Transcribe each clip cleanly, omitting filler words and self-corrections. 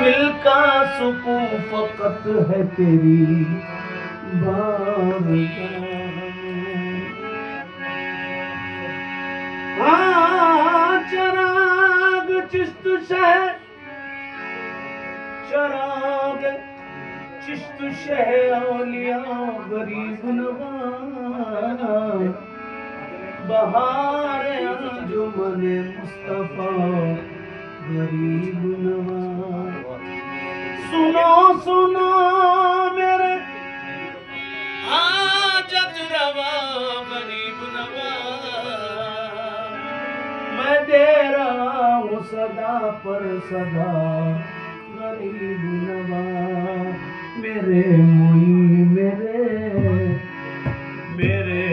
दिल का सुकून फकत है तेरी बारगाह में। हाँ चराग चिश्त शहर, चराग चिश्त शहर औलिया गरीब नवाज, बहार अंजुमन मुस्तफा गरीब नवाज। सुनो सुनो मेरे हाजत रवा गरीब नवाज, मैं दे रहा हूँ सदा पर सदा गरीब नवाज। मेरे मुई मेरे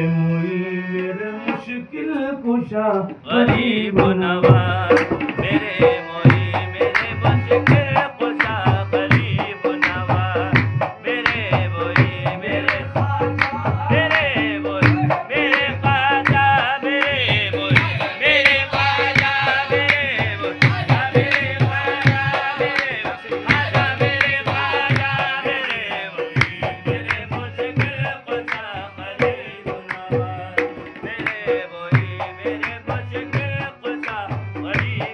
मुई मेरे मुश्किल कुशा गरीब नवाज, मेरे मोई मेरे मुश्किल कुशा गरीब नवाज, मेरे मोई मेरे ख्वाजा, मेरे मोई मेरे ख्वाजा, मेरे मोई मेरे ख्वाजा, मेरे मोई मेरे ख्वाजा, मेरे ख्वाजा, मेरे ख्वाजा, मेरे मोई मेरे मुश्किल कुशा गरीब नवाज, मेरे मोई मेरे मुश्किल कुशा गरीब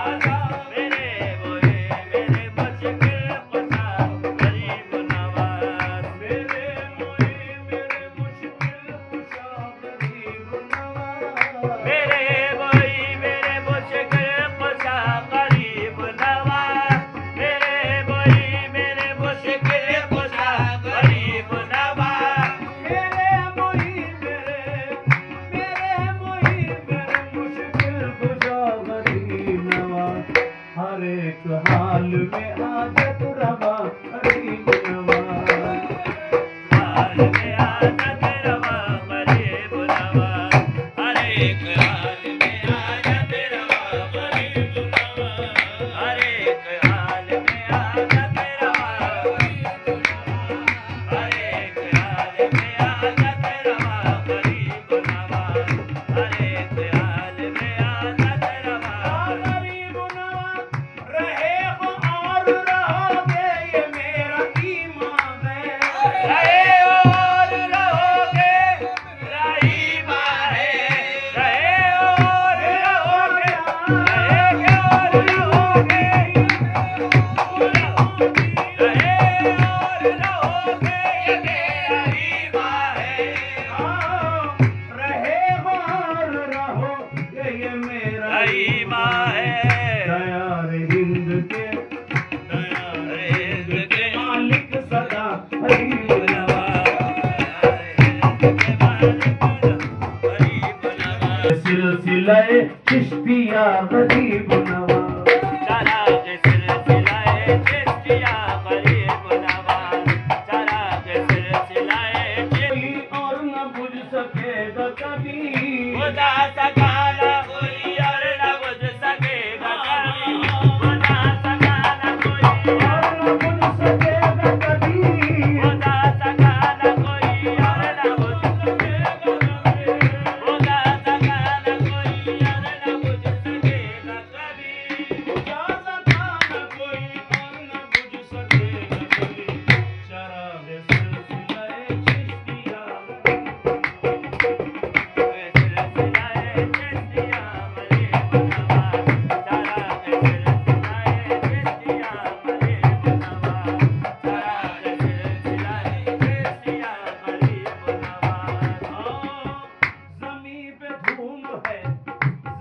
नवाज, मेरे मोई मेरे मुश्किल कुशा गरीब नवाज, मेरे मुई मेरे मुश्किल कुशा गरीब नवाज। मेरे मोई मेरे मुश्किल कुशा गरीब नवाज, मेरे मोई मेरे मुश्किल कुशा गरीब नवाज, मेरे मुई मेरे मुश्किल कुशा गरीब नवाज। हर एक हाल में आदत रवा गरीब नवाज। हाल में आदत रवा गरीब नवाज, हर एक हाल में आदत रवा गरीब नवाज, हर एक हाल में आदत रवा गरीब नवाज, हर एक हाल में आदत रवा गरीब नवाज, हर एक हाल में आदत रवा गरीब नवाज रहे हो और रहोगे, ये मेरा ईमान है। रहे और रहोगे, रहीम है, रहे और रहोगे, रहेगे और रहोगे, रहे और रहोगे, ये मेरा ईमा है। रहे हो और रहो ये मेरा रहीमा है, दयार हिंद के रिज़्क़ के मालिक सदा गरीब नवाज। सिलसिले चिश्तिया गरीब नवाज। चराग सिलसिलाए चिश्तिया गरीब नवाज, चराग सिलसिलाए कोई और न बुझ सकेगा कभी, खुदा सगाना कोई और न बुझ सकेगा कभी, खुदा सगाना कोई और न बुझ सकेगा कभी, खुदा सगाना कोई और न बुझ सकेगा कभी, खुदा सगाना कोई और न बुझ सकेगा कभी, जाना खाना कोई और न बुझ सकेगा कभी। चराग सिलसिले चिश्तिया सिलसिलाए चिश्तिया गरीब नवाज, चराग सिलसिलाए चिश्तिया गरीब नवाज, चराग सिलसिलाए चिश्तिया गरीब नवाज। ज़मीं पे धूम है,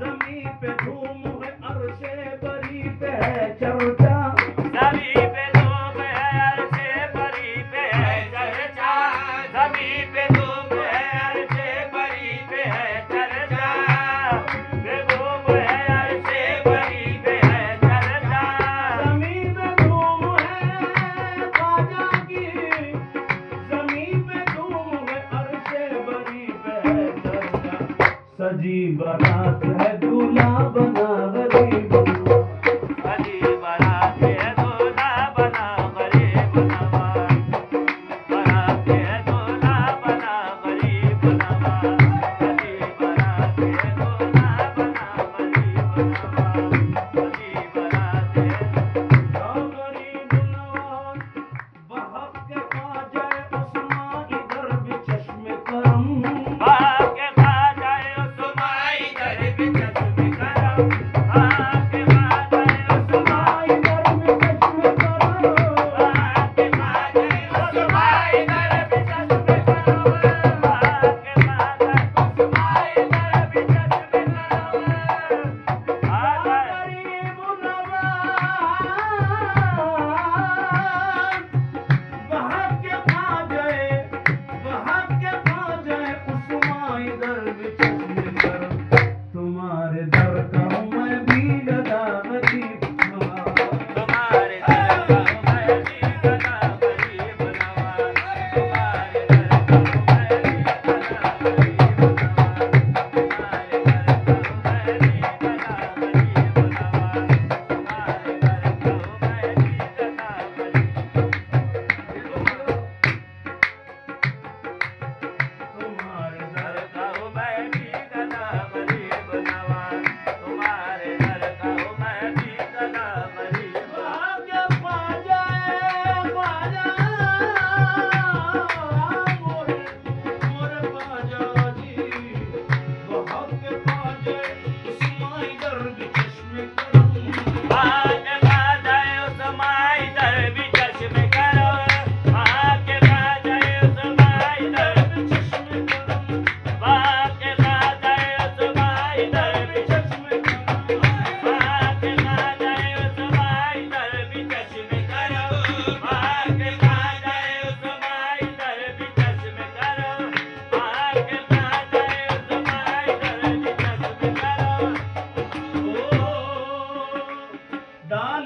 ज़मीं पे धूम है, अर्शे बरी पे है चर्चा। ज़मीं पे धूप है, अर्शे बरी पे है चर्चा, ज़मीं पे धूप है, अर्शे बरी पे है चर्चा, पे धूप है, अर्शे बरी पे है चर्चा, ज़मीं पे धूम है ख्वाजा की, ज़मीं पे धूम है, अर्शे बरी पे है चर्चा। सजी बारात है दूल्हा बना गरीब नवाज। सजी बारात है दूल्हा बना गरीब नवाज, बारात है दूल्हा बना गरीब नवाज, सजी बारात है दूल्हा बना गरीब नवाज, सजी बारात है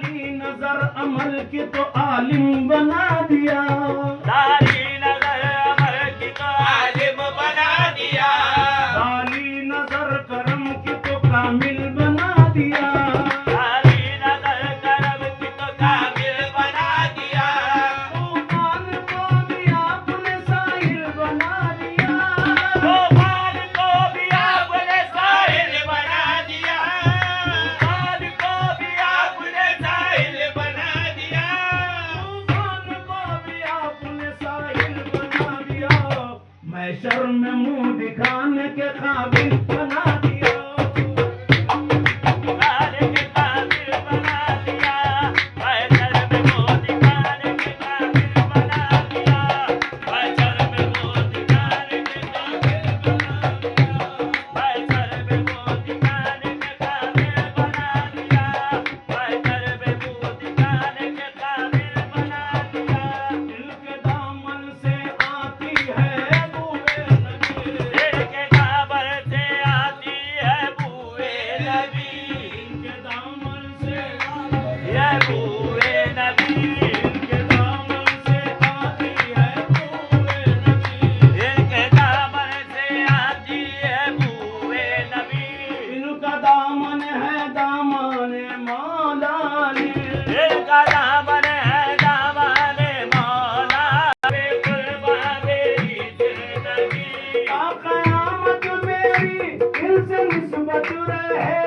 काली नजर अमल की तो आलिम बना दिया, काली नजर अमर की तो आलिम बना दिया, काली नजर करम की तो कामिल बना दिया, काली नजर करम की तो कामिल बना दिया, तूफान को भी आपने साहिल बना दिया, तूफान को भी आपने साहिल बना दिया, तूफान को भी आपने साहिल बना दिया, तूफान को भी आपने साहिल बना दिया, महशर में मुंह दिखाने के काबिल बना दिया, दिखाने के काबिल बना दिया, महशर में मुंह दिखाने के काबिल बना दिया, महशर में मुंह दिखाने के काबिल बना दिया, महशर में मुंह दिखाने के काबिल बना दिया, महशर में मुंह दिखाने के काबिल बना दिया। दिल के दामन से आती है बूए नबी, दिल के काबर से आती है बूए नबी, दिल के दामन से ये बूए नबी, दिल के दामन से आती है बूए नबी, दिल के काबर से आती है बूए नबी, इनका दामन है दामन मौलानी, दिल का दामन है दामन मौला, बेकुर्बा मेरी जिंदगी, ता क़यामत मेरी इनसे निस्बत रहे,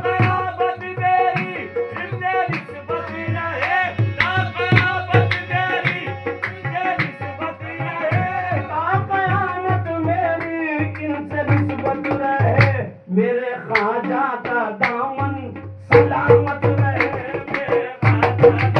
कयामत मेरी जिंदे निस्बत रहे, कयामत मेरी जिंदे निस्बत रहे, ता क़यामत मेरी इनसे निस्बत रहे, मेरे ख्वाजा का दामन सलामत रहे, मेरे खाजा का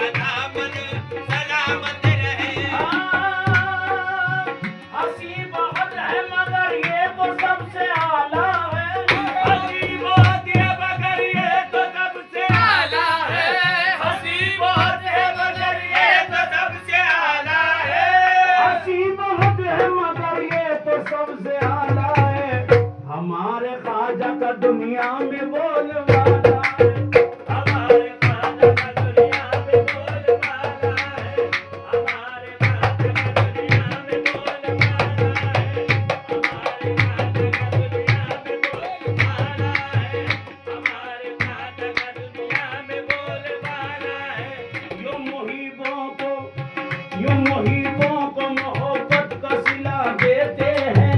दामन सलामत हंसी बहुत है मगर ये तो सबसे आला है, हंसी बहुत है मगर ये तो सबसे आला है, हंसी बहुत है मगर ये तो सबसे आला है, हंसी बहुत है मगर ये तो सबसे आला है, हमारे ख्वाजा का दुनिया में बोलबाला है, हमारे खाजा का दुनिया में बोलबाला है, हमारे खाजा का दुनिया में बोलबाला है, हमारे खाजा का दुनिया में बोलबाला है, हमारे खाजा का दुनिया में बोलबाला है। यूं मुहिबों को मोहब्बत का सिला देते हैं,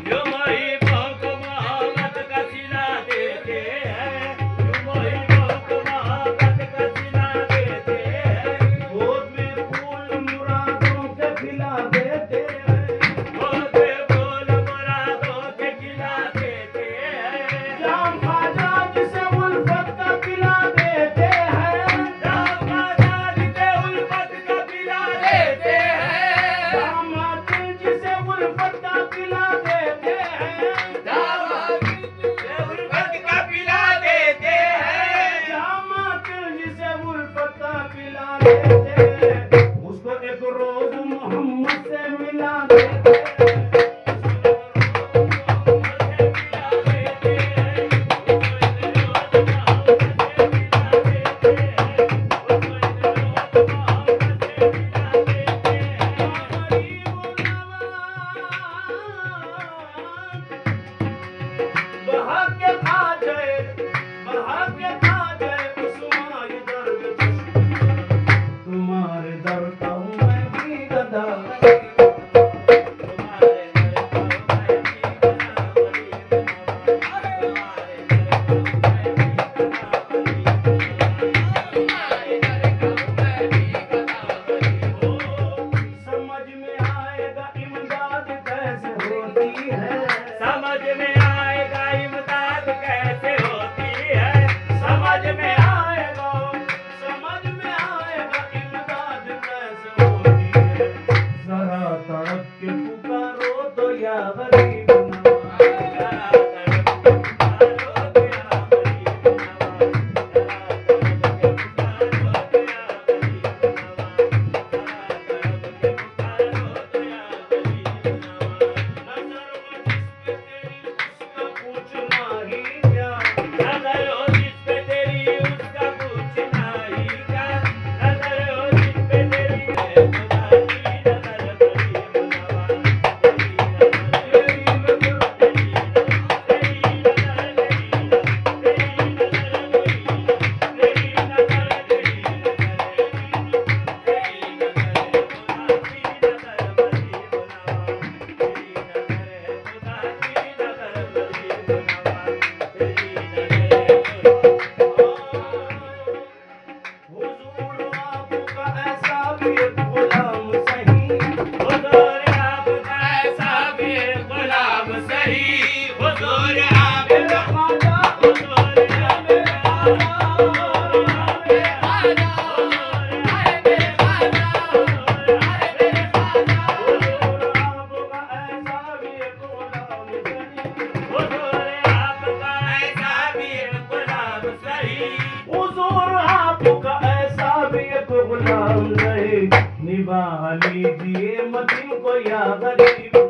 जो मुहिबों को मोहब्बत का सिला देते हैं, हुजूर आपका ख्वाजा हुजूर हुजूर आपका ऐसा भी एक गुलाम नहीं, निभा लीजिए मदीन को या गरीब